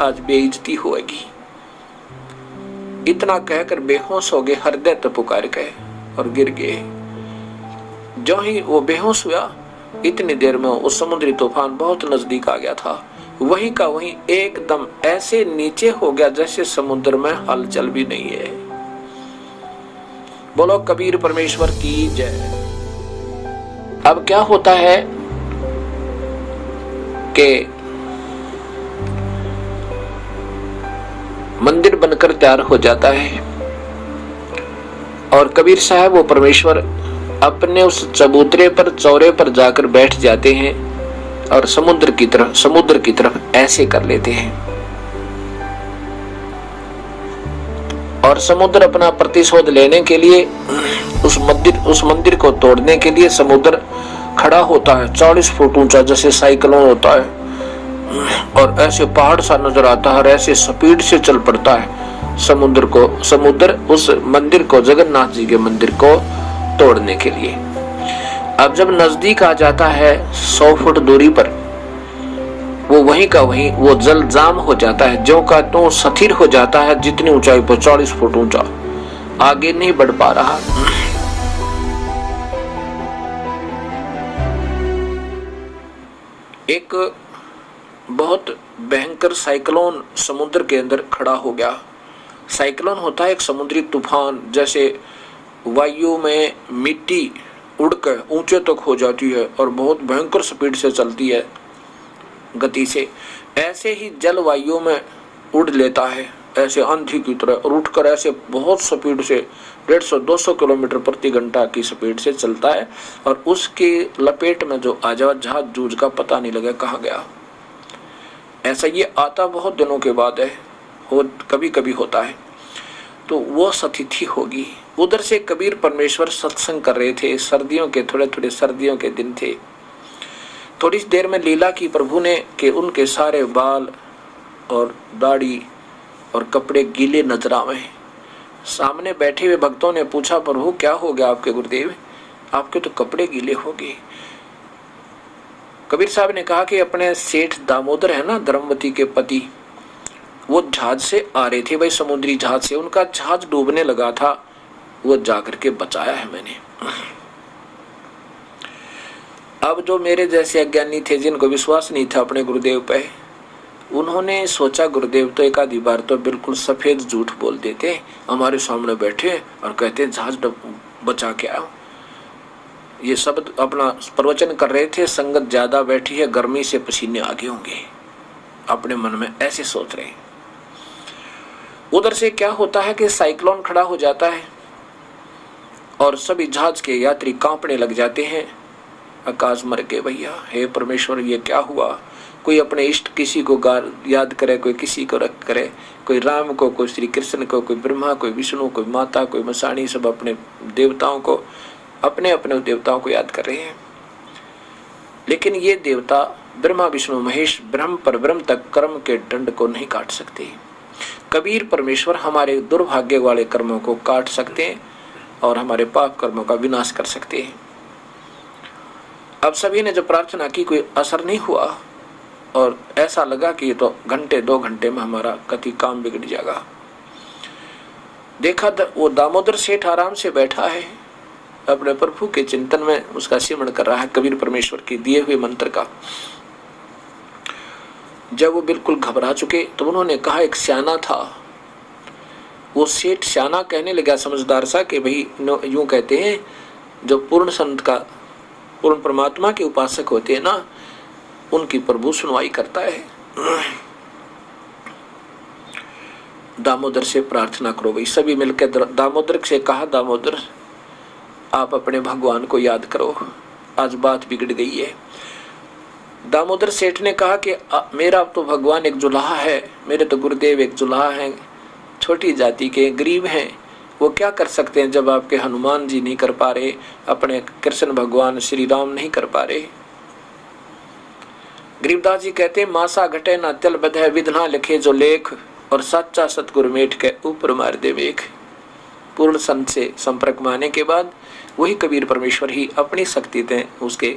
आज बेइज्जती होगी। इतना कहकर बेहोश हो गए, हृदय तो पुकार गए और गिर गए। जो ही वो बेहोश हुआ, इतनी देर में उस समुद्री तूफान बहुत नजदीक आ गया था। वहीं का वहीं एकदम ऐसे नीचे हो गया जैसे समुद्र में हलचल भी नहीं है। बोलो कबीर परमेश्वर की जय। अब क्या होता है कि मंदिर बनकर तैयार हो जाता है और कबीर साहब वो परमेश्वर अपने उस चबूतरे पर, चौरे पर जाकर बैठ जाते हैं और समुद्र की तरफ ऐसे कर लेते हैं। और समुद्र अपना प्रतिशोध लेने के लिए उस मंदिर को तोड़ने के लिए समुद्र खड़ा होता है 40 फुट ऊंचा, जैसे साइक्लोन होता है, और ऐसे पहाड़ सा नजर आता है और ऐसे स्पीड से चल पड़ता है समुद्र उस मंदिर को, जगन्नाथ जी के मंदिर को तोड़ने के लिए। अब जब नजदीक आ जाता है 100 फुट दूरी पर, वो वहीं का वहीं वो जल जाम हो जाता है, ज्यों का त्यों स्थिर हो जाता है। जितनी ऊंचाई पर 40 फुट ऊंचा, आगे नहीं बढ़ पा रहा। एक बहुत भयंकर साइक्लोन समुद्र के अंदर खड़ा हो गया। साइक्लोन होता है एक समुद्री तूफान, जैसे वायु में मिट्टी उड़कर ऊंचे तक हो जाती है और बहुत भयंकर स्पीड से चलती है, गति से। ऐसे ही जल वायु में उड़ लेता है, ऐसे आंधी की तरह, और उठकर ऐसे बहुत स्पीड से 150-200 किलोमीटर प्रति घंटा की स्पीड से चलता है। और उसके लपेट में जो आ जाए जहाज जूझ का पता नहीं लगा कहाँ गया। ऐसा ये आता बहुत दिनों के बाद है, कभी कभी होता है। तो वो स्थिति होगी। उधर से कबीर परमेश्वर सत्संग कर रहे थे, सर्दियों के थोड़े सर्दियों के दिन थे। थोड़ी देर में लीला की प्रभु ने कि उनके सारे बाल और दाढ़ी और कपड़े गीले नजर आवे। सामने बैठे हुए भक्तों ने पूछा, प्रभु क्या हो गया आपके गुरुदेव, आपके तो कपड़े गीले हो गए। कबीर साहब ने कहा कि अपने सेठ दामोदर है ना, धर्मवती के पति, वो जहाज से आ रहे थे भाई, समुद्री जहाज से। उनका जहाज डूबने लगा था, वो जाकर के बचाया है मैंने। अब जो मेरे जैसे अज्ञानी थे, जिनको विश्वास नहीं था अपने गुरुदेव पे, उन्होंने सोचा गुरुदेव तो एक आधी बार तो बिल्कुल सफेद झूठ बोल देते, हमारे सामने बैठे और कहते जहाज बचा के आओ। ये शब्द अपना प्रवचन कर रहे थे, संगत ज्यादा बैठी है, गर्मी से पसीने आगे होंगे, अपने मन में ऐसे सोच रहे। उधर से क्या होता है कि साइक्लोन खड़ा हो जाता है और सभी जहाज के यात्री कांपने लग जाते हैं। आकाश मर गए भैया, हे परमेश्वर ये क्या हुआ। कोई अपने इष्ट किसी को याद करे, कोई किसी को रख करे, कोई राम को, कोई श्री कृष्ण को, कोई ब्रह्मा, कोई विष्णु, कोई माता, कोई मसाणी, सब अपने देवताओं को, अपने अपने देवताओं को याद कर रहे हैं। लेकिन ये देवता ब्रह्मा विष्णु महेश ब्रह्म पर ब्रह्म तक कर्म के दंड को नहीं काट सकते। कबीर परमेश्वर हमारे दुर्भाग्य वाले कर्मों को काट सकते हैं और हमारे पाप कर्मों का विनाश कर सकते हैं। अब सभी ने जो प्रार्थना की, कोई असर नहीं हुआ और ऐसा लगा कि ये तो घंटे 2 घंटे में हमारा कति काम बिगड़ जाएगा। देखा वो दामोदर सेठ आराम से बैठा है, अपने प्रभु के चिंतन में उसका सिमरण कर रहा है, कबीर परमेश्वर के दिए हुए मंत्र का। जब वो बिल्कुल घबरा चुके तो उन्होंने कहा, एक सियाना था, वो सेठ सियाना कहने लगा समझदार सा कि भाई यूं कहते हैं जो पूर्ण संत का, पूर्ण परमात्मा के उपासक होते हैं ना, उनकी प्रभु सुनवाई करता है। दामोदर से प्रार्थना करो भाई। सभी मिलकर दामोदर से कहा, दामोदर आप अपने भगवान को याद करो, आज बात बिगड़ गई है। दामोदर सेठ ने कहा कि मेरा तो भगवान एक जुलाहा है, मेरे तो गुरुदेव एक जुलाहा हैं, छोटी जाति के गरीब हैं, वो क्या कर सकते हैं जब आपके हनुमान जी नहीं कर पा रहे, अपने कृष्ण भगवान श्री राम नहीं कर पा रहे। गरीबदास जी कहते, मासा घटे ना तिल बधे, विधना लिखे जो लेख, और सच्चा सतगुरु मेट के ऊपर मार दे मेघ। पूर्ण संत से संपर्क में आने के बाद वही कबीर परमेश्वर ही अपनी शक्ति से उसके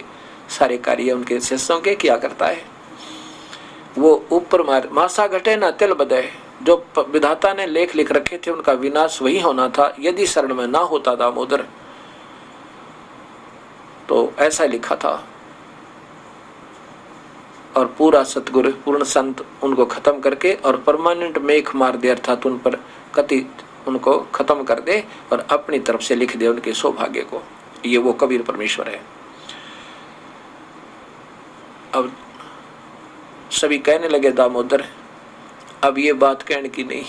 सारे कार्य उनके शिष्यों के किया करता है। वो ऊपर मासा घटे ना तिल बदे, जो विधाता ने लेख लिख रखे थे उनका विनाश वही होना था यदि शरण में ना होता दामोदर। तो ऐसा लिखा था और पूरा सतगुरु पूर्ण संत उनको खत्म करके और परमानेंट मेख मार दे, अर्थात उन पर कति उनको खत्म कर दे और अपनी तरफ से लिख दे उनके सौभाग्य को। ये वो कबीर परमेश्वर है। अब सभी कहने लगे दामोदर अब ये बात कहने की नहीं,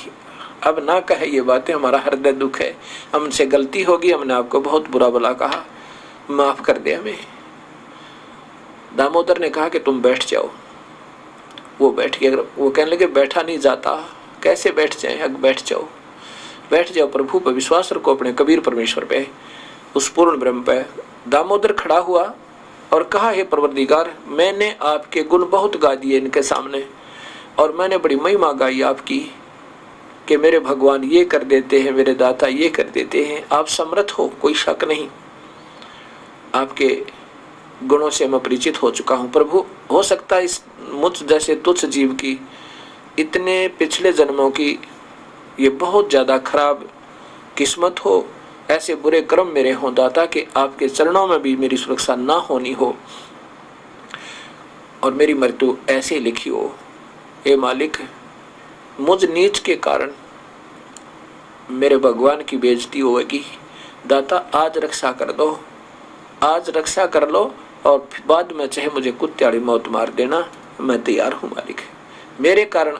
अब ना कहे ये बातें, हमारा हृदय दुख है, हमसे गलती होगी, हमने आपको बहुत बुरा भला कहा, माफ कर दे हमें। दामोदर ने कहा कि तुम बैठ जाओ। वो बैठ गए। वो कहने लगे बैठा नहीं जाता, कैसे बैठ जाए? अब बैठ जाओ, बैठ जाओ, प्रभु पर विश्वास रखो, अपने कबीर परमेश्वर पे, उस पूर्ण ब्रह्म पे। दामोदर खड़ा हुआ और कहा हे परवरदिगार, मैंने आपके गुण बहुत गा दिए इनके सामने और मैंने बड़ी महिमा गाई आपकी कि मेरे भगवान ये कर देते हैं, मेरे दाता ये कर देते हैं। आप समर्थ हो, कोई शक नहीं, आपके गुणों से मैं परिचित हो चुका हूँ। प्रभु हो सकता है इस मुझ जैसे तुच्छ जीव की इतने पिछले जन्मों की ये बहुत ज़्यादा खराब किस्मत हो, ऐसे बुरे कर्म मेरे हों दाता कि आपके चरणों में भी मेरी सुरक्षा ना होनी हो और मेरी मृत्यु ऐसे लिखी हो। हे मालिक, मुझ नीच के कारण मेरे भगवान की बेइज्जती होगी, दाता आज रक्षा कर दो, आज रक्षा कर लो और बाद में चाहे मुझे कुत्त्याड़ी मौत मार देना, मैं तैयार हूँ मालिक। मेरे कारण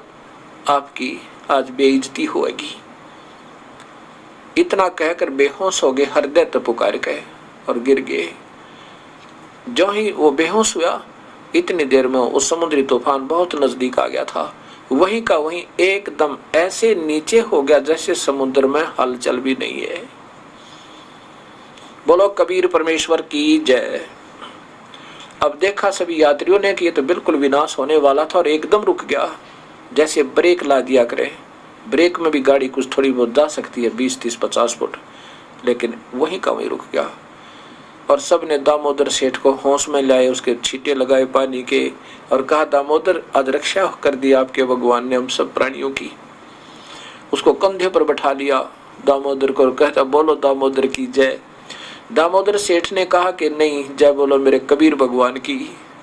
आपकी आज बेइज्जती होगी। इतना कहकर बेहोश हो गए, हृदय तो पुकार गए और गिर गए। जो ही वो बेहोश हुआ इतनी देर में उस समुद्री तूफान बहुत नजदीक आ गया था। वहीं का वहीं एकदम ऐसे नीचे हो गया जैसे समुद्र में हलचल भी नहीं है। बोलो कबीर परमेश्वर की जय। अब देखा सभी यात्रियों ने कि ये तो बिल्कुल विनाश होने वाला था और एकदम रुक गया, जैसे ब्रेक ला दिया करे। ब्रेक में भी गाड़ी कुछ थोड़ी बहुत जा सकती है 20, 30, 50 फुट, लेकिन वहीं का वहीं रुक गया। और सब ने दामोदर सेठ को होश में लाए, उसके छींटे लगाए पानी के और कहा दामोदर आज रक्षा कर दी आपके भगवान ने हम सब प्राणियों की। उसको कंधे पर बैठा लिया दामोदर को और कहता बोलो दामोदर की जय। दामोदर सेठ ने कहा कि नहीं, जय बोलो मेरे कबीर भगवान की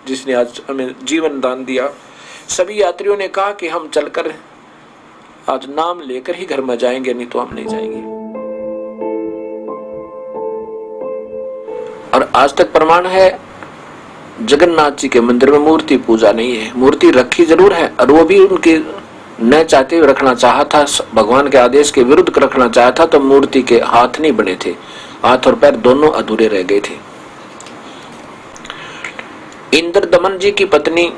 जिसने आज हमें जीवन दान दिया। सभी यात्रियों ने कहा कि हम चलकर आज नाम लेकर ही घर में जाएंगे, नहीं तो हम नहीं जाएंगे। और आज तक प्रमाण है जगन्नाथ जी के मंदिर में मूर्ति पूजा नहीं है। मूर्ति रखी जरूर है और वो भी उनके न चाहते हुए रखना चाहा था, भगवान के आदेश के विरुद्ध रखना चाहा था, तो मूर्ति के हाथ नहीं बने थे, हाथ और पैर दोनों अधूरे रह गए थे। इंद्र दमन जी की पत्नी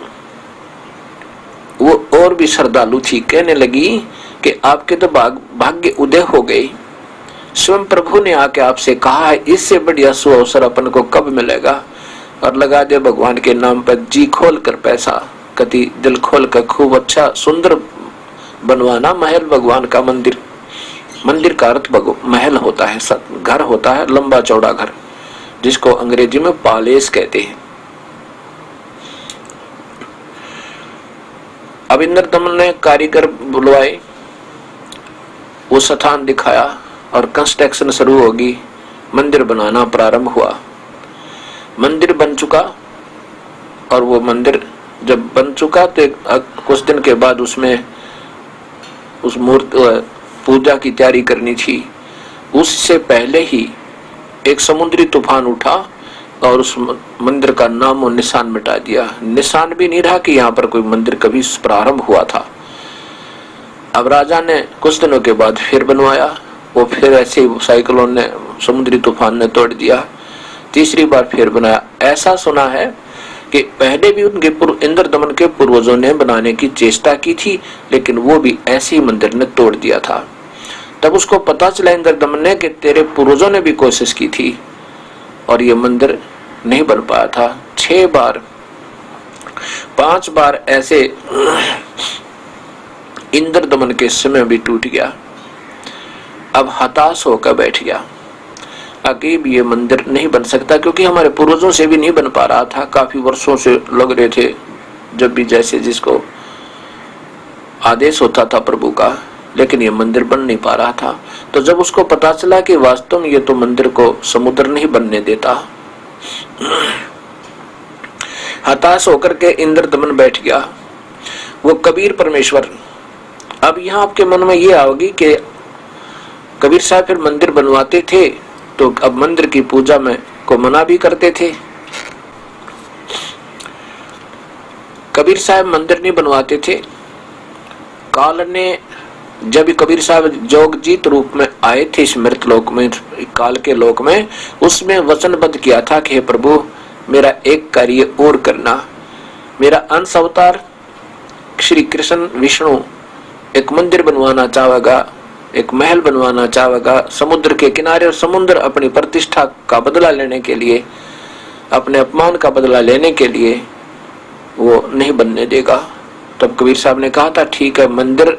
वो और भी श्रद्धालु थी, कहने लगी कि आपके तो भाग्य उदय हो गए। स्वयं प्रभु ने आके आपसे कहा है इससे बढ़िया सुअवसर अपन को कब मिलेगा, और लगा दे भगवान के नाम पर जी खोल कर पैसा, कति दिल खोल कर खूब अच्छा सुंदर बनवाना महल। भगवान का मंदिर, मंदिर का अर्थ महल होता है, घर होता है, लंबा चौड़ा घर, जिसको अंग्रेजी में पैलेस कहते हैं। अब इंद्र दमन ने कारीगर बुलवाए, वो स्थान दिखाया और कंस्ट्रक्शन शुरू होगी, मंदिर बनाना प्रारंभ हुआ। मंदिर बन चुका और वो मंदिर जब बन चुका तो कुछ दिन के बाद उसमें उस मूर्ति पूजा की तैयारी करनी थी। उससे पहले ही एक समुद्री तूफान उठा और उस मंदिर का नाम और निशान मिटा दिया। निशान भी नहीं रहा कि यहाँ पर कोई मंदिर कभी प्रारंभ हुआ था। अब राजा ने कुछ दिनों के बाद फिर बनवाया, वो फिर ऐसे साइक्लोन ने, समुद्री तूफान ने तोड़ दिया। तीसरी बार फिर बनाया। ऐसा सुना है कि पहले भी उनके इंद्र दमन के पूर्वजों ने बनाने की चेष्टा की थी, लेकिन वो भी ऐसे ही मंदिर ने तोड़ दिया था। तब उसको पता चला इंद्र दमन ने कि तेरे पूर्वजों ने भी कोशिश की थी और ये मंदिर नहीं बन पाया था। 6 बार 5 बार ऐसे इंद्र दमन के समय भी टूट गया। अब हताश होकर बैठ गया, आगे भी ये मंदिर नहीं बन सकता, क्योंकि हमारे पूर्वजों से भी नहीं बन पा रहा था। काफी वर्षों से लग रहे थे, जब भी जैसे जिसको आदेश होता था प्रभु का, लेकिन ये मंदिर बन नहीं पा रहा था। तो जब उसको पता चला कि वास्तव में ये तो मंदिर को समुद्र नहीं बनने देता, हताश होकर के इंद्रदमन बैठ गया। वो कबीर परमेश्वर, अब यहाँ आपके मन में ये आओगी कि कबीर साहब फिर मंदिर बनवाते थे तो अब मंदिर की पूजा में को मना भी करते थे। कबीर साहब मंदिर नहीं बनवाते थे। काल ने जब कबीर साहब जोगजीत रूप में आए थे इस मृत लोक में, काल के लोक में, उसमें वचनबद्ध किया था कि हे प्रभु मेरा एक कार्य और करना। मेरा अंश अवतार श्री कृष्ण विष्णु एक मंदिर बनवाना चाहेगा, एक महल बनवाना चाहेगा समुद्र के किनारे, और समुद्र अपनी प्रतिष्ठा का बदला लेने के लिए, अपने अपमान का बदला लेने के लिए वो नहीं बनने देगा। तब कबीर साहब ने कहा था ठीक है, मंदिर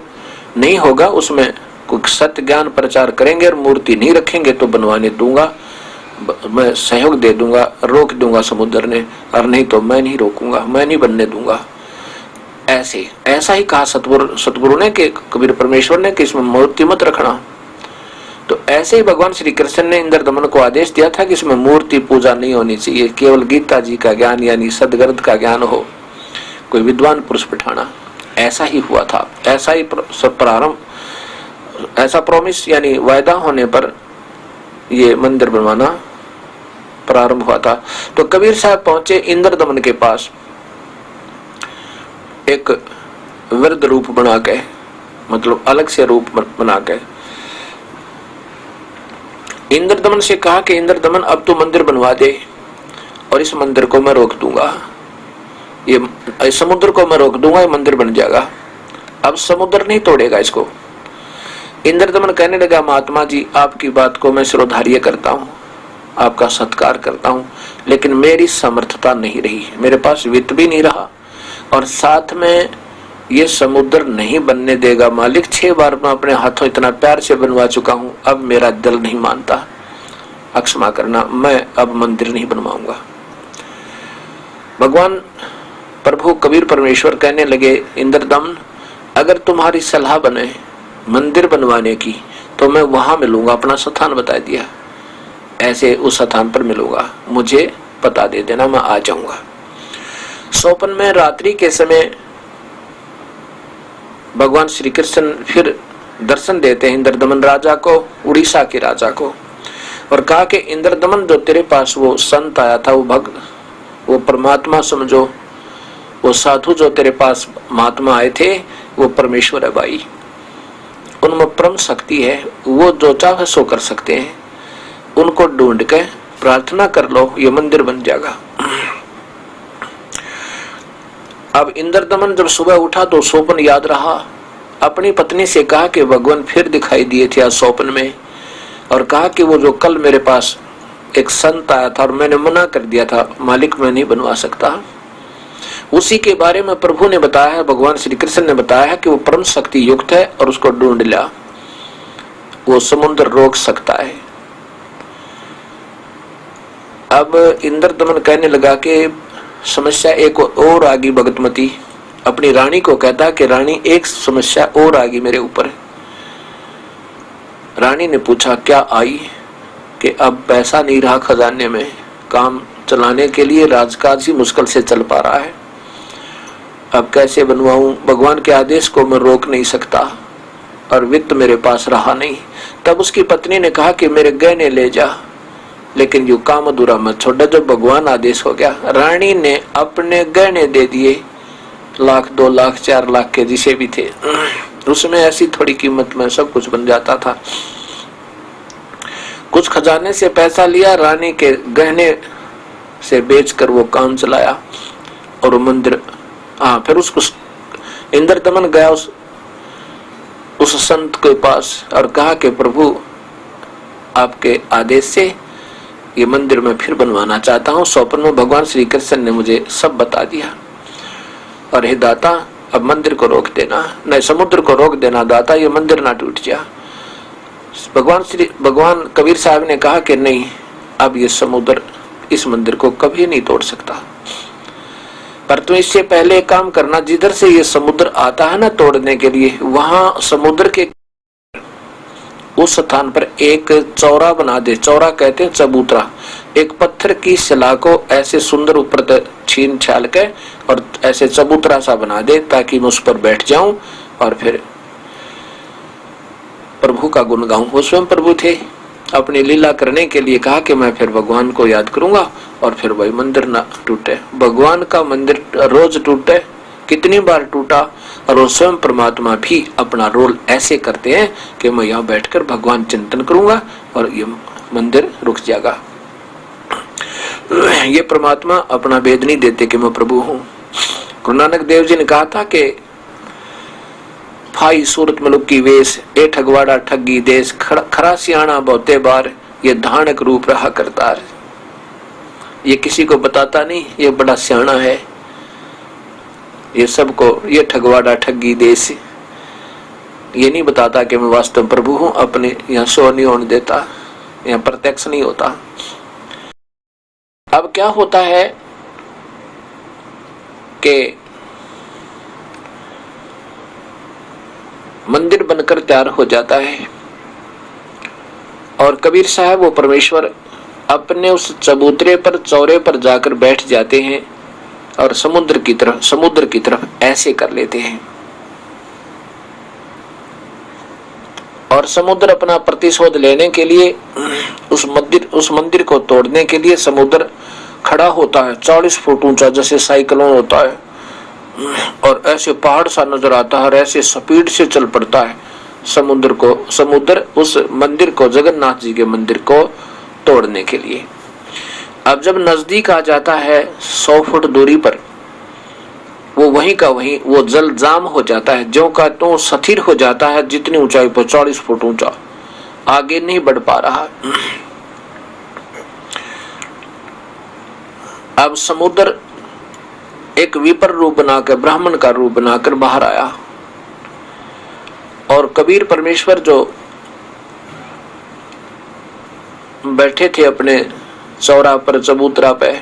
नहीं होगा, उसमें कुछ सत्य ज्ञान प्रचार करेंगे और मूर्ति नहीं रखेंगे तो बनवाने दूंगा, मैं सहयोग दे दूंगा, रोक दूंगा समुद्र ने, और नहीं तो मैं नहीं रोकूंगा, मैं नहीं बनने दूंगा। ऐसा ही कहा सतगुरु ने कि कबीर परमेश्वर ने कि इसमें मूर्ति मत रखना। तो ऐसे ही भगवान श्री कृष्ण ने इंद्रदमन को आदेश दिया था कि इसमें मूर्ति पूजा नहीं होनी चाहिए, केवल गीता जी का ज्ञान यानी सदग्रंथ का ज्ञान हो, कोई विद्वान पुरुष बिठाना। ऐसा ही हुआ था, ऐसा ही प्रारंभ, ऐसा प्रॉमिस यानी वायदा होने पर ये मंदिर बनवाना प्रारंभ हुआ था। तो कबीर साहब पहुंचे इंद्रदमन के पास एक वृद्ध रूप बना के, मतलब अलग से रूप बना के। इंद्रदमन से कहा कि इंद्रदमन अब तो मंदिर बनवा दे और इस मंदिर को मैं रोक दूंगा, ये समुद्र को मैं रोक दूंगा, ये मंदिर बन जाएगा। अब समुद्र नहीं तोड़ेगा इसको। इंद्रदमन कहने लगा महात्मा जी आपकी बात को मैं सिरोधार्य करता हूँ, आपका सत्कार करता हूँ, लेकिन मेरी समर्थता नहीं रही, मेरे पास वित्त भी नहीं रहा, और साथ में ये समुद्र नहीं बनने देगा मालिक। 6 बार मैं अपने हाथों इतना प्यार से बनवा चुका हूँ, अब मेरा दिल नहीं मानता, अक्षमा करना, मैं अब मंदिर नहीं बनवाऊंगा। भगवान प्रभु कबीर परमेश्वर कहने लगे इंद्रदमन अगर तुम्हारी सलाह बने मंदिर बनवाने की तो मैं वहां मिलूंगा, अपना स्थान बता दिया, ऐसे उस स्थान पर मिलूंगा, मुझे पता दे देना, मैं आ जाऊंगा। सोपन में रात्रि के समय भगवान श्री कृष्ण फिर दर्शन देते हैं इंद्रदमन राजा को, उड़ीसा के राजा को, और कहा कि इंद्रदमन जो तेरे पास वो संत आया था, वो परमात्मा समझो, वो साधु जो तेरे पास महात्मा आए थे वो परमेश्वर है भाई, उनमें परम शक्ति है, वो जो चाहे सो कर सकते हैं, उनको ढूंढ के प्रार्थना कर लो, ये मंदिर बन जाएगा। अब इंद्रदमन जब सुबह उठा तो स्वप्न याद रहा, अपनी पत्नी से कहा कि भगवान फिर दिखाई दिए थे आज स्वप्न में, और कहा कि वो जो कल मेरे पास एक संत आया था और मैंने मना कर दिया था मालिक मैं नहीं बनवा सकता, उसी के बारे में प्रभु ने बताया है, भगवान श्री कृष्ण ने बताया है कि वो परम शक्ति युक्त है और उसको ढूंढ लिया, वो समुद्र रोक सकता है। अब इंद्रदमन कहने लगा कि समस्या एक और आ गई, भगतमती अपनी रानी को कहता है कि रानी एक समस्या और आ गई मेरे ऊपर। रानी ने पूछा क्या आई, कि अब पैसा नहीं रहा खजाने में, काम चलाने के लिए राजकाज ही मुश्किल से चल पा रहा है, अब कैसे बनवाऊं, भगवान के आदेश को मैं रोक नहीं सकता और वित्त मेरे पास रहा नहीं। तब उसकी पत्नी ने कहा कि मेरे गहने ले जा, लेकिन यू काम अधूरा मत छोड़, जब भगवान आदेश हो गया। रानी ने अपने गहने दे दिए, 1 लाख 2 लाख 4 लाख के जिसे भी थे, उसमें ऐसी थोड़ी कीमत में सब कुछ बन जाता था। कुछ खजाने से पैसा लिया, रानी के गहने से बेचकर वो काम चलाया और वो मंदिर। फिर उसको इंद्रदमन गया उस संत के पास और कहा कि प्रभु आपके आदेश से ये मंदिर मैं फिर बनवाना चाहता हूँ, स्वप्न में भगवान श्री कृष्ण ने मुझे सब बता दिया, और हे दाता अब मंदिर को रोक देना, नहीं समुद्र को रोक देना दाता, ये मंदिर ना टूट जा। भगवान कबीर साहब ने कहा कि नहीं, अब ये समुद्र इस मंदिर को कभी नहीं तोड़ सकता। पर तू इससे पहले एक काम करना, जिधर से ये समुद्र आता है ना तोड़ने के लिए, वहां समुद्र के उस स्थान पर एक चौरा बना दे। चौरा कहते हैं चबूतरा। एक पत्थर की शिला को ऐसे सुंदर ऊपर छीन छाल के और ऐसे चबूतरा सा बना दे, ताकि मैं उस पर बैठ जाऊं और फिर प्रभु का गुण गाऊं। वो स्वयं प्रभु थे, अपनी लीला करने के लिए कहा कि मैं फिर भगवान को याद करूंगा और फिर वही मंदिर ना टूटे। भगवान का मंदिर रोज टूटे, कितनी बार टूटा, और वो स्वयं परमात्मा भी अपना रोल ऐसे करते हैं कि मैं यहाँ बैठकर भगवान चिंतन करूंगा और ये मंदिर रुक जाएगा। ये परमात्मा अपना भेद नहीं देते कि मैं प्रभु हूँ। गुरु नानक देव जी ने कहा था कि भाई सूरत मलुक की वेश, ए ठगवाड़ा ठगी देश, खरा सियाणा बहुते बार, ये धानक रूप रहा करतार। ये किसी को बताता नहीं, ये बड़ा सियाणा है, ये सबको, ये ठगवाड़ा ठगी देश, ये नहीं बताता कि मैं वास्तव प्रभु हूं। अपने यहाँ शो नहीं होने देता, यहाँ प्रत्यक्ष नहीं होता। अब क्या होता है कि मंदिर बनकर तैयार हो जाता है और कबीर साहब वो परमेश्वर अपने उस चबूतरे पर, चौरे पर जाकर बैठ जाते हैं और समुद्र की तरफ ऐसे कर लेते हैं। और समुद्र अपना प्रतिशोध लेने के लिए उस मंदिर को तोड़ने के लिए समुद्र खड़ा होता है 40 फुट ऊंचा, जैसे साइक्लोन होता है, और ऐसे पहाड़ सा नजर आता है और ऐसे स्पीड से चल पड़ता है समुद्र उस मंदिर को, जगन्नाथ जी के मंदिर को तोड़ने के लिए। अब जब नजदीक आ जाता है 100 फुट दूरी पर, वो वहीं का वहीं वो जल जाम हो जाता है, जो का तो स्थिर हो जाता है, जितनी ऊंचाई पर 40 फुट ऊंचा, आगे नहीं बढ़ पा रहा। अब समुद्र एक विपर रूप बनाकर, ब्राह्मण का रूप बनाकर बाहर आया और कबीर परमेश्वर जो बैठे थे अपने चौरा पर, चबूतरा पे,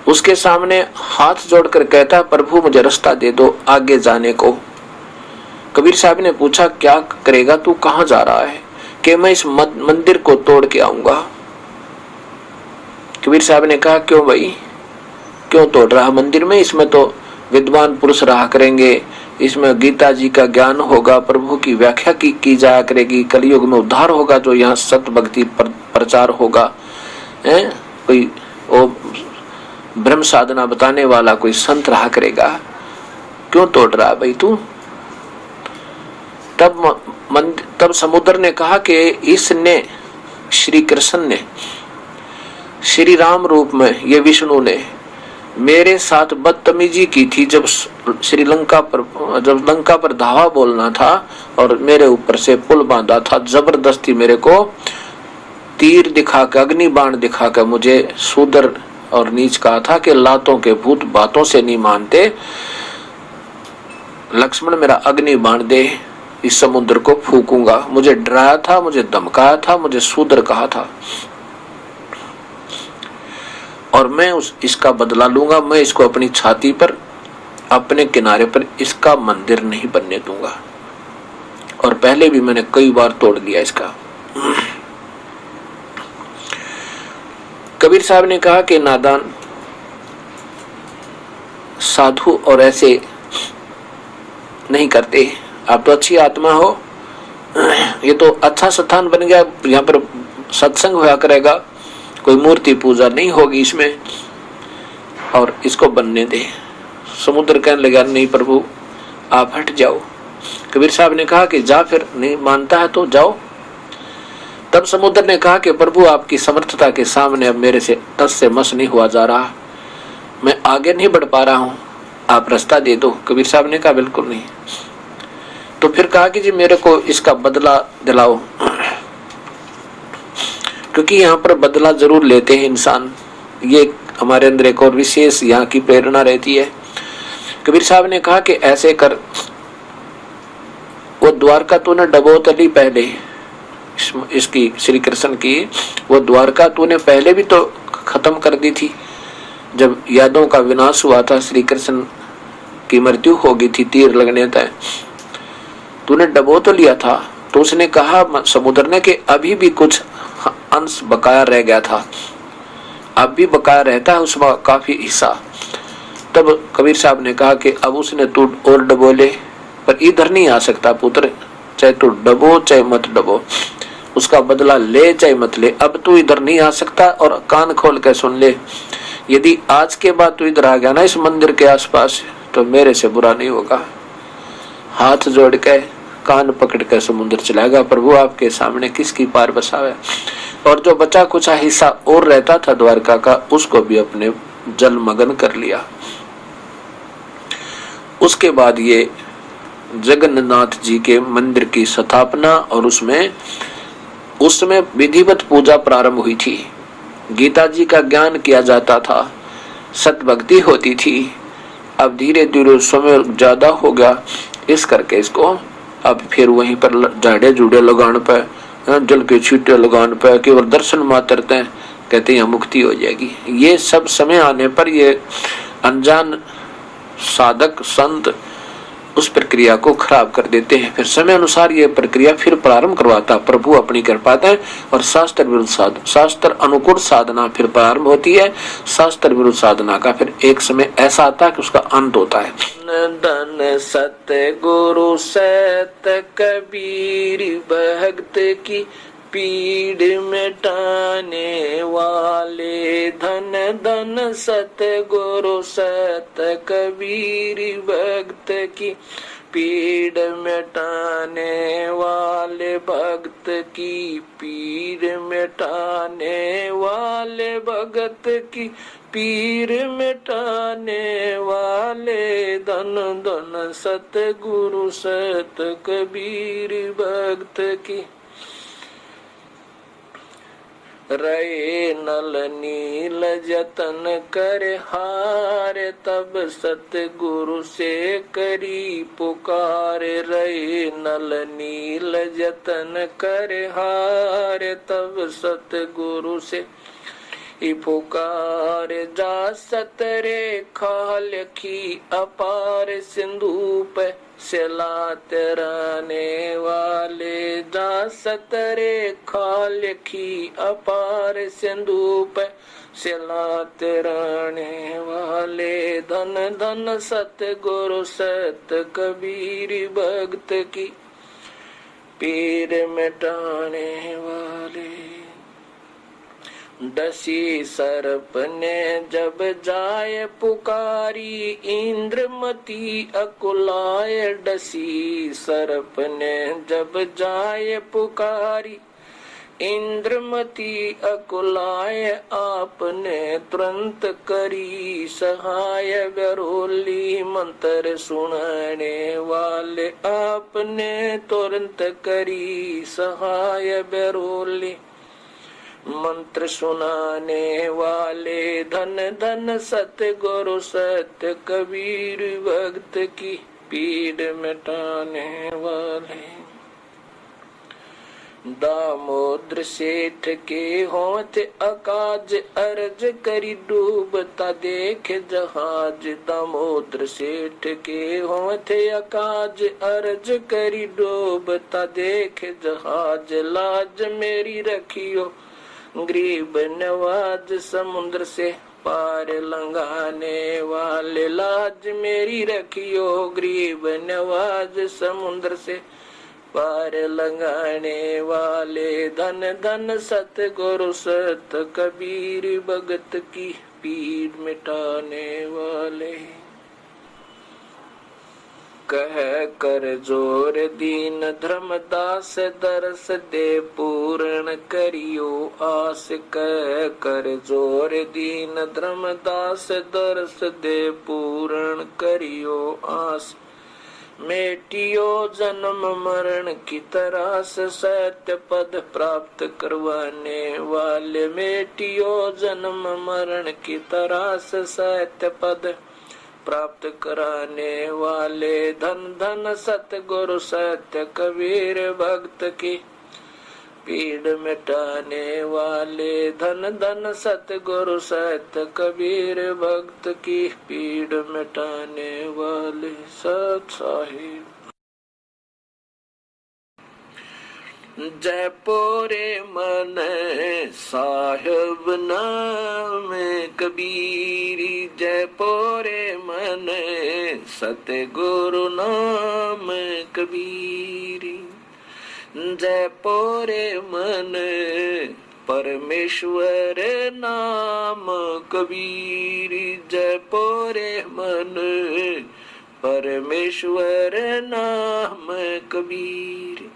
उसके सामने हाथ जोड़कर कहता, प्रभु मुझे रास्ता दे दो आगे जाने को। कबीर साहब ने पूछा, क्या करेगा तू, कहां जा रहा है? कि मैं इस मंदिर को तोड़ के आऊंगा। कबीर साहब ने कहा, क्यों भाई, क्यों तोड़ रहा मंदिर में? इसमें तो विद्वान पुरुष रहा करेंगे, इसमें गीता जी का ज्ञान होगा, प्रभु की व्याख्या की जाया करेगी, कलयुग में उद्धार होगा, जो यहाँ सत्य भक्ति प्रचार होगा, कोई वो ब्रह्म साधना बताने वाला कोई संत रहा करेगा, क्यों तोड़ रहा भाई तू? तब समुद्र ने कहा कि इसने, श्री कृष्ण ने, श्री राम रूप में, ये विष्णु ने मेरे साथ बदतमीजी की थी जब लंका पर धावा बोलना था और मेरे ऊपर से पुल बांधा था, जबरदस्ती मेरे को तीर दिखाकर, अग्नि बाण दिखाकर मुझे शूद्र और नीच कहा था कि लातों के भूत बातों से नहीं मानते, लक्ष्मण मेरा अग्नि बाण दे, इस समुद्र को फूकूंगा। मुझे डराया था, मुझे धमकाया था, मुझे शूद्र कहा था, और मैं इसका बदला लूंगा। मैं इसको अपनी छाती पर, अपने किनारे पर इसका मंदिर नहीं बनने दूंगा। और पहले भी मैंने कई बार तोड़ दिया इसका। कबीर साहब ने कहा कि नादान साधु और ऐसे नहीं करते, आप तो अच्छी आत्मा हो, ये तो अच्छा स्थान बन गया, यहाँ पर सत्संग हुआ करेगा, कोई मूर्ति पूजा नहीं होगी इसमें, और इसको बनने दे। समुद्र कहने लगा, नहीं प्रभु आप हट जाओ। कबीर साहब ने कहा कि जा, फिर नहीं मानता है तो जाओ। तब समुद्र ने कहा कि प्रभु आपकी समर्थता के सामने अब मेरे से तस से मस नहीं हुआ जा रहा, मैं आगे नहीं बढ़ पा रहा हूं, आप रास्ता दे दो। कबीर साहब ने कहा बिल्कुल नहीं। तो फिर कहा कि जी मेरे को इसका बदला दिलाओ, क्योंकि यहाँ पर बदला जरूर लेते हैं इंसान, ये हमारे अंदर एक और विशेष यहाँ की प्रेरणा रहती है। कबीर साहब ने कहा कि ऐसे कर, वो द्वारका तूने डबोत ली पहले, इसकी श्री कृष्ण की वो द्वारका तूने पहले भी तो खत्म कर दी थी, जब यादों का विनाश हुआ था, श्री कृष्ण की मृत्यु हो गई थी तीर लगने तक, तूने डबो तो लिया था। तो उसने कहा समुद्र ने कि अभी भी कुछ अंश बकाया रह गया था, अब भी बकाया रहता है उसमें काफी हिस्सा। तब कबीर साहब ने कहा कि अब उसने तू और डबो ले, पर इधर नहीं आ सकता पुत्र, चाहे तू डबो चाहे मत डबो, उसका बदला ले चाहे मत ले, अब तू इधर नहीं आ सकता। और कान खोल के सुन ले, यदि आज के बाद तू इधर आ गया ना इस मंदिर के आसपास, तो मेरे से बुरा नहीं होगा। हाथ जोड़ के कान पकड़ के समुद्र चलाएगा, प्रभु आपके सामने किसकी पार बसावे। और जो बचा कुछ हिस्सा और रहता था द्वारका का, उसको भी अपने जल मगन कर लिया। उसके बाद ये जगन्नाथ जी के मंदिर की स्थापना, और उसमें विधिवत पूजा प्रारंभ हुई थी। गीता जी का ज्ञान किया जाता था, सत भक्ति होती थी। अब धीरे धीरे समय ज्यादा हो गया, इस करके इसको अब फिर वहीं पर झाड़े जूड़े लगाने पे, जल के छींटे लगाने पे, केवल दर्शन मात्र हैं, कहते हैं मुक्ति हो जाएगी। ये सब समय आने पर ये अनजान साधक संत उस प्रक्रिया को खराब कर देते हैं। फिर समय अनुसार ये प्रक्रिया फिर प्रारंभ करवाता प्रभु अपनी कृपा है, और शास्त्र विरुद्ध शास्त्र अनुकूल साधना फिर प्रारंभ होती है। शास्त्र विरुद्ध साधना का फिर एक समय ऐसा आता है कि उसका अंत होता है। धन सत गुरु सत कबीर भक्त की पीड़ मिटाने वाले, धन धन सत गुरु सत कबीर भक्त की पीड़ मिटाने वाले, भक्त की पीड़ मिटाने वाले, भगत की पीर मिटाने वाले, धन धन सत गुरु सत कबीर भक्त की। रहे नल नील जतन कर हार, तब सतगुरु से करी पुकार। रहे नल नील जतन कर हार, तब सतगुरु से पुकार। जा सतरे खाल की अपार, सिंधु पे सिलात रहने वाले, जा सतरे खाल की अपार, सिंधु पे सिलात रहने वाले, धन धन सत गुरु सत कबीर भक्त की पीर मिटाने वाले। डसी सर्प ने जब जाय पुकारी, इंद्रमती अकुलाय। डसी सर्प ने जब जाय पुकारी, इंद्रमती अकुलाय। आपने तुरंत करी सहाय, बरोली मंत्र सुनाने वाले। आपने तुरंत करी सहाय, बरोली मंत्र सुनाने वाले, धन धन सत गुरु सत कबीर भक्त की पीड़ मिटाने वाले। दामोदर सेठ के होत अकाज, अर्ज करी डूबता देख जहाज। दामोदर सेठ के होत अकाज, अर्ज करी डूबता देख जहाज। लाज मेरी रखियो गरीब नवाज, समुद्र से पार लंघाने वाले। लाज मेरी रखियो गरीब नवाज, समुद्र से पार लंघाने वाले। धन धन सत गुरु सत कबीर भगत की पीड़ मिटाने वाले। कह कर जोर दीन धर्मदास, दरस दे पूर्ण करियो आस। कह कर जोर दीन धर्मदास, दरस दे पूर्ण करियो आस। मेटियो जन्म मरण की तरास, सत्य पद प्राप्त करवाने वाले। मेटियो जन्म मरण की तरास, सत्य पद प्राप्त कराने वाले। धन धन सत गुरु सत्य कबीर भक्त की पीड़ मिटाने वाले, धन धन सतगुरु सत कबीर भक्त की, पीड़ मिटाने वाले सत साहिब। जयपुरे मन साहिब नाम कबीरी, जयपुरे मन सतगुरु नाम कबीरी, जयपुरे मन परमेश्वर नाम कबीरी, जयपुरे मन परमेश्वर नाम कबीरी।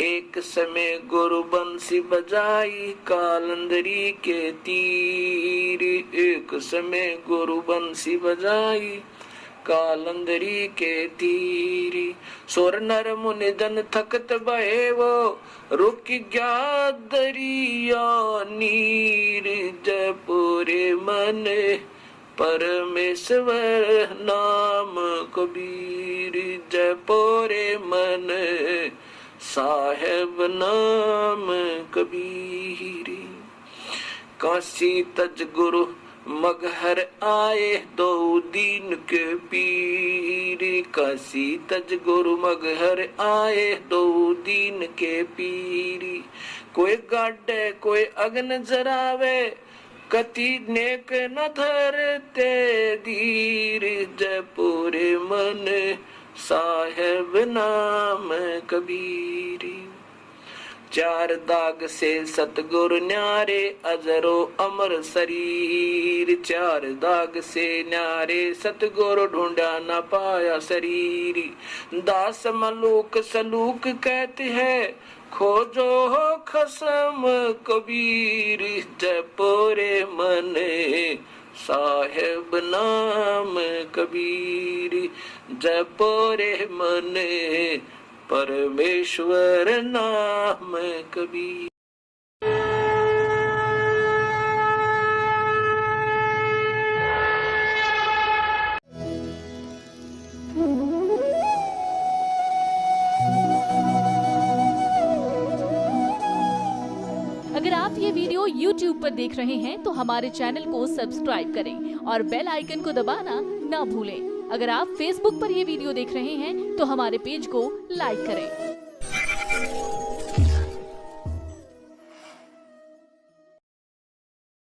एक समय गुरु बंसी बजाई कालंदरी के तीर, एक समय गुरु बंसी बजाई कालंदरी के तीरी, सोर नर मुनि जन थकत बहे वो, रुक गया दरिया नीर, जयपुरे मन परमेश्वर नाम कबीर, जयपुरे मन साहेब नाम कबीरी। काशी तज गुरु मगहर आए दो दीन के पीर, काशी तज गुरु मगहर आए दो दीन के पीरी, कोई गाड़े कोई अग्न जरावे, कति नेक न धरते धीर, जयपुरे मन साहेब नाम कबीरी। चार दाग से सतगुरु न्यारे, अजरो अमर शरीर, चार दाग से न्यारे सतगुरु ढूंढा न पाया शरीर, दास मलूक सलूक कहते हैं खोजो हो खसम कबीर, जयपुरे मन साहेब नाम कबीर, जयपुरे मन परमेश्वर नाम कबीर। अगर आप ये वीडियो YouTube पर देख रहे हैं तो हमारे चैनल को सब्सक्राइब करें और बेल आइकन को दबाना ना भूलें। अगर आप Facebook पर ये वीडियो देख रहे हैं तो हमारे पेज को लाइक करें।